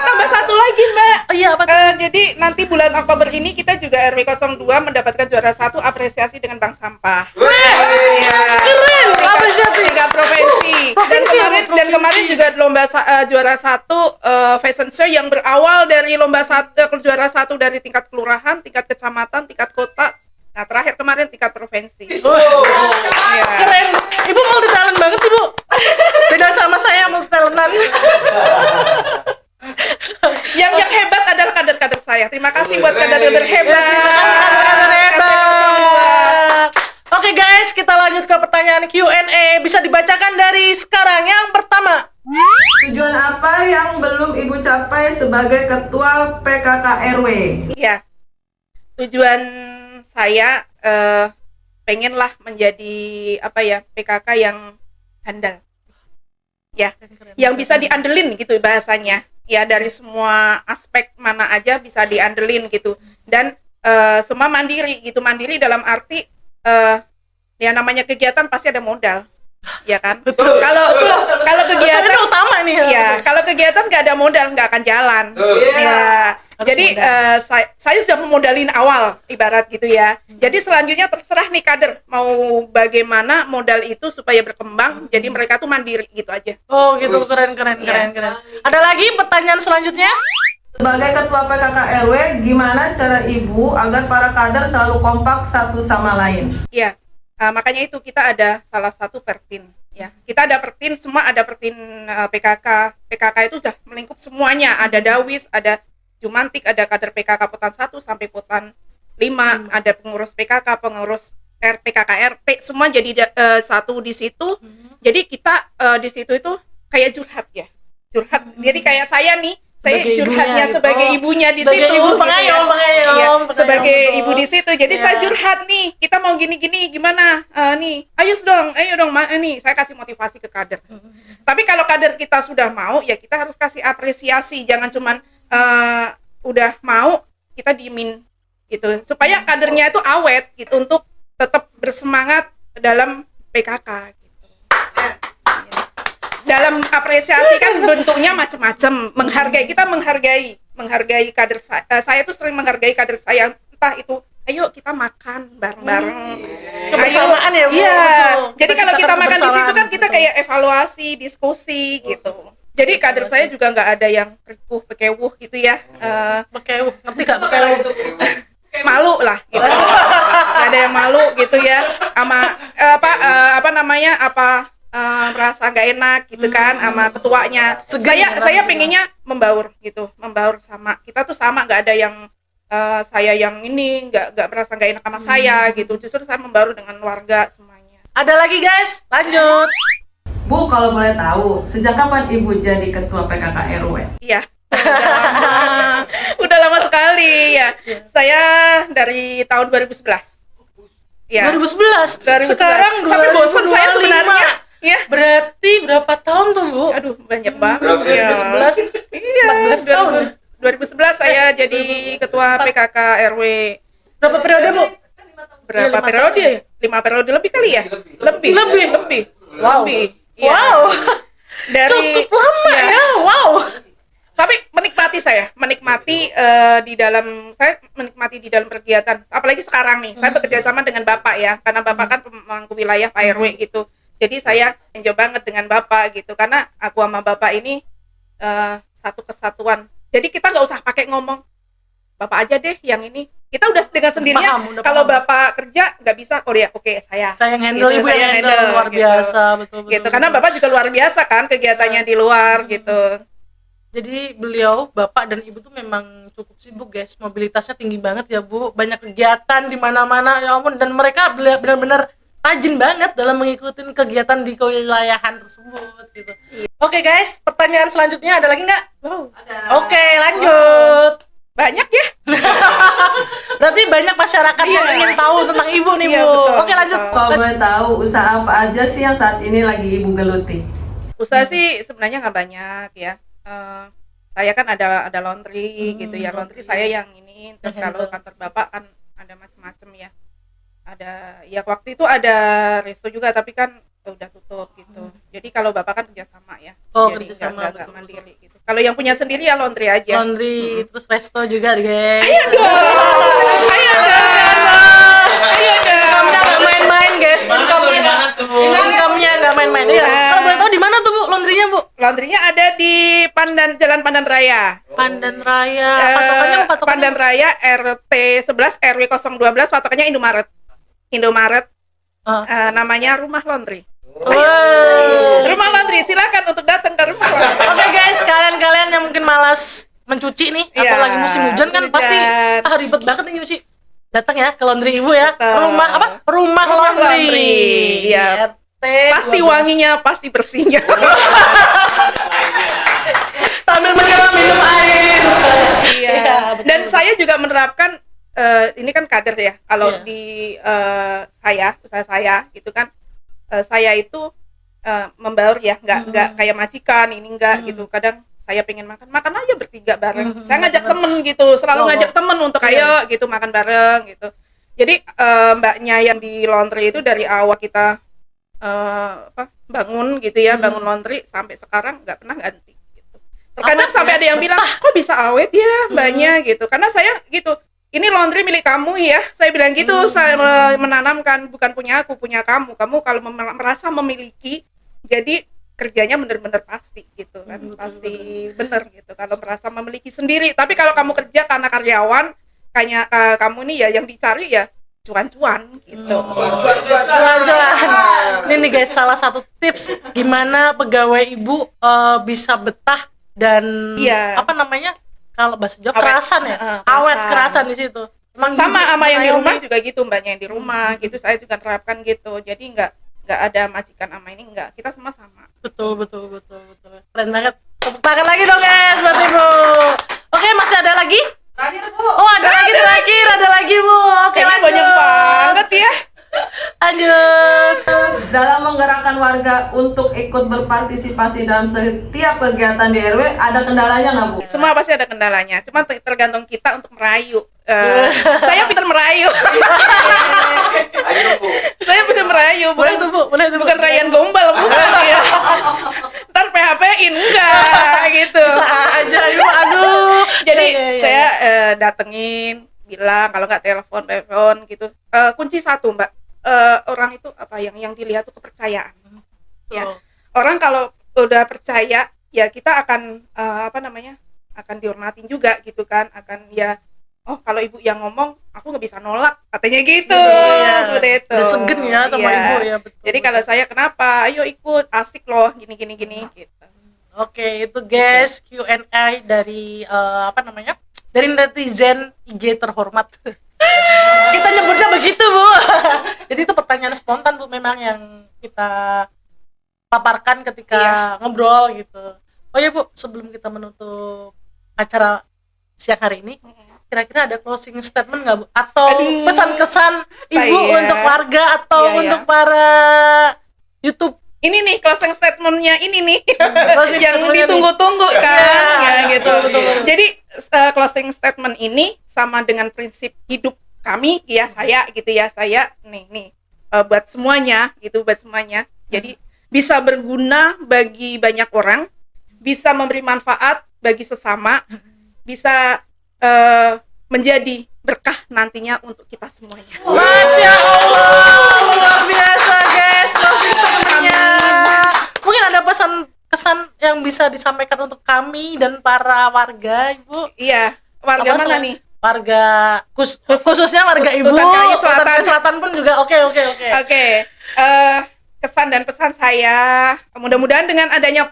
Tambah satu lagi Mbak. Oh iya, apa tuh? Jadi nanti bulan Oktober ini kita juga RW 02 mendapatkan juara 1 apresiasi dengan bank sampah. Iya. Keren, apresiasi. Tingkat provinsi. Provinsi, Dan provinsi. kemarin juga lomba juara 1 fashion show yang berawal dari lomba juara 1 dari tingkat kelurahan, tingkat kecamatan, tingkat kota. Nah, terakhir kemarin tingkat provinsi. Iya. Keren. Ibu multi talent banget sih, Bu. Beda sama saya multi talentan. Yang hebat adalah kader-kader saya. Terima kasih buat kader-kader hebat. Terima kasih kader-kader hebat. Oke guys, kita lanjut ke pertanyaan Q&A. Bisa dibacakan dari sekarang. Yang pertama. Tujuan apa yang belum Ibu capai sebagai Ketua PKK RW? Iya. Tujuan saya pengenlah menjadi PKK yang handal. Ya, yang bisa diandelin gitu bahasanya. Ya, dari semua aspek mana aja bisa diandelin gitu. Dan semua mandiri gitu. Mandiri dalam arti ya namanya kegiatan pasti ada modal. Ya kan? Kalau kegiatan Itu utama nih. ya, kalau kegiatan nggak ada modal nggak akan jalan. Ya, Harus jadi saya sudah memodalin awal ibarat gitu ya. Jadi selanjutnya terserah nih kader mau bagaimana modal itu supaya berkembang. Jadi mereka tuh mandiri gitu aja. Oh gitu, keren. Ada lagi pertanyaan selanjutnya? Sebagai Ketua PKK RW, gimana cara Ibu agar para kader selalu kompak satu sama lain? Ya, Makanya itu kita ada salah satu pertin ya. Kita ada pertin, semua ada pertin PKK. PKK itu sudah melingkup semuanya. Ada Dawis, ada Jumantik, ada kader PKK Potan 1 sampai Potan 5, ada pengurus PKK, pengurus PKK RT, semua jadi satu di situ. Jadi kita di situ itu kayak curhat ya. Curhat. Jadi kayak saya nih, saya Sebagai curhatnya ibunya, sebagai gitu. ibunya di Sebagai situ. ibu gitu pengayom, ya. pengayom, Iya, pengayom, sebagai betul. ibu di situ. Jadi Iya. saya curhat nih, kita mau gini-gini gimana? Nih, ayo dong, nih saya kasih motivasi ke kader. Tapi kalau kader kita sudah mau, ya kita harus kasih apresiasi. Jangan cuman udah mau kita diemin gitu. Supaya kadernya itu awet gitu untuk tetap bersemangat dalam PKK gitu. Ya. Dalam apresiasi kan bentuknya macam-macam. Kita menghargai kader saya tuh sering menghargai kader saya, entah itu ayo kita makan bareng-bareng. Kebersamaan ya, Bu. Iya. Betul. Jadi kalau kita makan di situ kebersamaan, kan kita betul. kayak evaluasi, diskusi gitu. Jadi kader saya juga nggak ada yang rikuh, pekewuh gitu ya. Bekeu, ngerti gak bekeu? Malu lah gitu. Nggak ada yang malu gitu ya. Sama merasa nggak enak gitu kan sama ketuanya. Saya pengennya membaur gitu, membaur sama kita tuh sama, nggak ada yang saya yang ini nggak merasa nggak enak sama saya gitu. Justru saya membaur dengan warga semuanya. Ada lagi guys, lanjut. Bu, kalau boleh tahu, sejak kapan Ibu jadi ketua PKK RW? Iya. Udah lama sekali ya. Saya dari tahun 2011. Ya. 2011. 2011. Sekarang sampai bosan saya 2025. sebenarnya. Ya. Berarti berapa tahun tuh, Bu? Aduh, banyak banget. Berapa? Ya. 11. Iya, 14 tahun. 2011 saya jadi ketua PKK RW. Berapa periode, Bu? Berapa Iya, 5 periode? tahun. 5 periode lebih kali ya? Lebih. Wow. Iya. Wow. Dari Cukup lama iya. ya. Wow. Tapi menikmati saya menikmati di dalam kegiatan. Apalagi sekarang nih, saya bekerja sama dengan Bapak ya, karena Bapak kan pemangku wilayah Pak RW gitu. Jadi saya enjoy banget dengan Bapak gitu, karena aku sama Bapak ini satu kesatuan. Jadi kita nggak usah pakai ngomong, Bapak aja deh yang ini. Kita udah dengan sendirinya. Udah Kalau paham. Bapak kerja nggak bisa, oh ya oke saya. Saya yang handle, Gitu, Ibu saya yang handle luar gitu. biasa, betul. Gitu, karena Bapak juga luar biasa kan kegiatannya di luar gitu. Jadi beliau, Bapak dan Ibu tuh memang cukup sibuk guys, mobilitasnya tinggi banget ya Bu, banyak kegiatan di mana-mana ya ampun, dan mereka benar-benar rajin banget dalam mengikuti kegiatan di kewilayahan tersebut gitu. Oke guys, pertanyaan selanjutnya ada lagi nggak? Wow. Oke, lanjut. Banyak ya? Berarti banyak masyarakat yang Iya. ingin tahu tentang Ibu nih Iya, Bu. betul, Oke lanjut. betul. Kalau boleh tahu, usaha apa aja sih yang saat ini lagi Ibu geluti? Usaha sih sebenarnya nggak banyak ya. Saya kan ada laundry gitu ya. Laundry saya yang ini. Terus kalau kantor Bapak kan ada macam-macam ya. Ada ya waktu itu ada resto juga tapi kan udah tutup gitu. Jadi kalau Bapak kan kerjasama ya. Oh, jadi kerjasama, nggak betul, mandiri gitu. Kalau yang punya sendiri ya laundry aja. Laundry, terus resto juga guys. Ayo dong. Income-nya nggak main-main guys. Mana tuh, di mana tuh? Income-nya nggak main-main. Iya. Iya. Kalau boleh tahu di mana tuh Bu laundrynya Bu? Laundrynya ada di Jalan Pandan Raya. Pandan Raya. Patokannya Pandan Raya RT 11 RW 012, patokannya Indomaret. Namanya Rumah Laundry. Wow. Rumah Laundry, silakan untuk datang ke Rumah Laundry. Oke guys, kalian yang mungkin malas mencuci nih atau Iya, lagi musim hujan kan hujan. pasti ribet banget nih nyuci. Datang ya ke laundry Ibu ya. Betul. Rumah laundry. Iya. RT Pasti 12. wanginya, pasti bersihnya. Sambil minum air. Iya. betul, Dan betul. saya juga menerapkan ini kan kader ya. Kalau Iya. di usaha saya gitu kan, saya itu membaur ya, nggak kayak majikan ini enggak gitu. Kadang saya pengen makan aja bertiga bareng. Saya ngajak temen gitu, selalu ngajak temen untuk ayo gitu makan bareng gitu. Jadi mbaknya yang di laundry itu dari awal kita bangun gitu ya, bangun laundry sampai sekarang nggak pernah ganti gitu. Terkadang Apa sampai ya? ada yang bilang, kok bisa awet ya mbaknya gitu. Karena saya gitu, ini laundry milik kamu ya. Saya bilang gitu, saya menanamkan bukan punya aku, punya kamu. Kamu kalau merasa memiliki, jadi kerjanya benar-benar pasti gitu kan, pasti benar gitu kalau merasa memiliki sendiri. Tapi kalau kamu kerja karena karyawan, kayak kamu nih ya yang dicari ya cuan-cuan gitu. Jalan-jalan. Ini nih guys, salah satu tips gimana pegawai ibu bisa betah dan Iya. apa namanya, kalau bahasa Jawa Awet. kerasan ya, awet kerasan di situ. Emang Sama yang di mengayomi. rumah juga gitu, mbaknya yang di rumah gitu, saya juga terapkan gitu. Jadi nggak ada majikan ama ini, nggak, kita semua sama. Betul. Keren banget. Tepuk tangan lagi dong guys buat ibu. Oke, masih ada lagi? Terakhir Bu. Oh, ada lagi terakhir, ada lagi bu. Oke, Kayaknya lanjut. banyak banget ya. Lanjut. Dalam menggerakkan warga untuk ikut berpartisipasi dalam setiap kegiatan di RW, ada kendalanya nggak Bu? Semua pasti ada kendalanya, cuma tergantung kita untuk merayu. Saya pintar merayu. Ayo Bu. Saya bisa merayu, Boleh tuh bu, boleh tuh bu. bukan Ryan Gombal, bukan ya. Ntar PHP-in enggak gitu. Bisa aja ibu, aduh. Jadi Ya. saya datengin, bilang kalau nggak telepon gitu. Kunci satu mbak, orang itu apa yang dilihat tuh kepercayaan. Ya, Tuh. orang kalau udah percaya ya kita akan akan dihormatin juga gitu kan, akan ya. Oh, kalau ibu yang ngomong, aku nggak bisa nolak, katanya gitu. Iya. Seperti itu. Udah segen ya sama Iya. ibu ya, betul. Jadi kalau saya kenapa? Ayo ikut, asik loh, gini gitu. Oke, itu guys Q&A dari dari netizen IG terhormat. Kita nyebutnya begitu bu. Jadi itu pertanyaan spontan bu, memang yang kita paparkan ketika ngobrol gitu. Oh ya bu, sebelum kita menutup acara siang hari ini, kira-kira ada closing statement nggak bu? Atau Aduh. pesan-kesan ibu Iya. untuk warga atau Iya, untuk para YouTube? Ini nih closing statement-nya ini nih Closing yang statement-nya ditunggu-tunggu kan. Iya, Ya gitu. betul. Jadi closing statement ini sama dengan prinsip hidup kami ya, saya gitu ya. Saya nih buat semuanya gitu, buat semuanya. Jadi bisa berguna bagi banyak orang, bisa memberi manfaat bagi sesama, bisa menjadi berkah nantinya untuk kita semuanya. Masya Allah, luar biasa guys closing statement-nya. Mungkin ada pesan-kesan yang bisa disampaikan untuk kami dan para warga ibu. Iya, warga Apa mana selain- nih? Warga khususnya warga ibu. Utan Kayu Selatan. Utan Kayu Selatan pun juga oke. Oke, kesan dan pesan saya, mudah-mudahan dengan adanya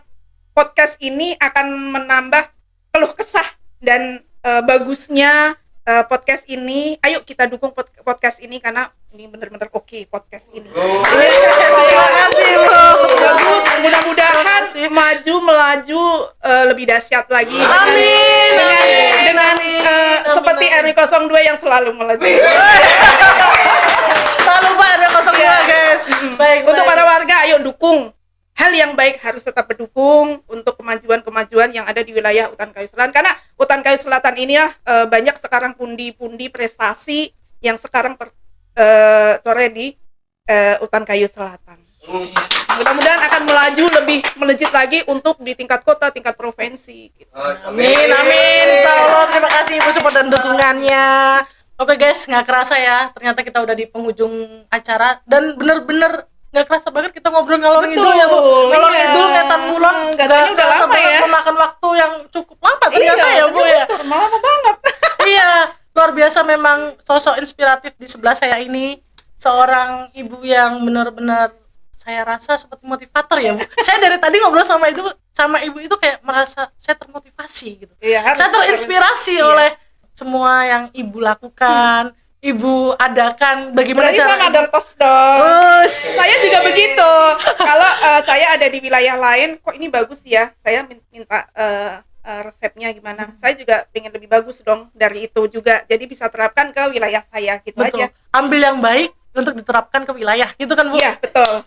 podcast ini akan menambah keluh kesah dan bagusnya podcast ini. Ayo kita dukung podcast ini karena ini benar-benar oke podcast ini. Terima kasih bu. Bagus, mudah-mudahan Terima kasih. melaju lebih dahsyat lagi. Amin. Dengan seperti RW 02 yang selalu melaju. Tak lupa ada 02 guys. Baik. Untuk para warga, ayo dukung. Hal yang baik harus tetap berdukung untuk kemajuan-kemajuan yang ada di wilayah Utan Kayu Selatan. Karena Utan Kayu Selatan ini banyak sekarang pundi-pundi prestasi yang sekarang tercore di Utan Kayu Selatan. Mudah-mudahan akan melaju lebih melejit lagi untuk di tingkat kota, tingkat provinsi. Gitu. Amin. Insya Allah, terima kasih ibu support dan dukungannya. Oke guys, nggak kerasa ya, ternyata kita udah di penghujung acara dan bener-bener nggak kerasa banget kita ngobrol ngalor Betul, ngidul ya bu. Ngalor iya. ngidul, ngetan bulan, Katanya udah kerasa lama banget ya. memakan waktu yang cukup lama ternyata ya bu ya. betul, lama banget. Iya, luar biasa memang sosok inspiratif di sebelah saya ini, seorang ibu yang benar-benar saya rasa seperti motivator ya bu. Saya dari tadi ngobrol sama ibu itu kayak merasa saya termotivasi gitu. Iya, harus, Saya terinspirasi harus. oleh semua yang ibu lakukan, ibu adakan. Bagaimana Berarti cara sama ibu- ada tos dong. Saya juga Iya. begitu. Kalau saya ada di wilayah lain, kok ini bagus ya. Saya minta resepnya gimana. Saya juga pengen lebih bagus dong dari itu juga. Jadi bisa terapkan ke wilayah saya gitu Betul. aja. Ambil yang baik untuk diterapkan ke wilayah, gitu kan bu? Iya, betul.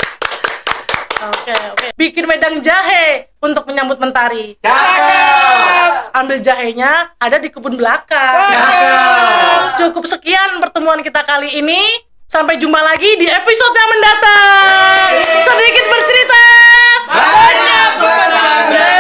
Oke. Bikin wedang jahe untuk menyambut mentari. Cakep. Ambil jahenya ada di kebun belakang. Cukup sekian pertemuan kita kali ini. Sampai jumpa lagi di episode yang mendatang. Sedikit bercerita, Banyak berharga.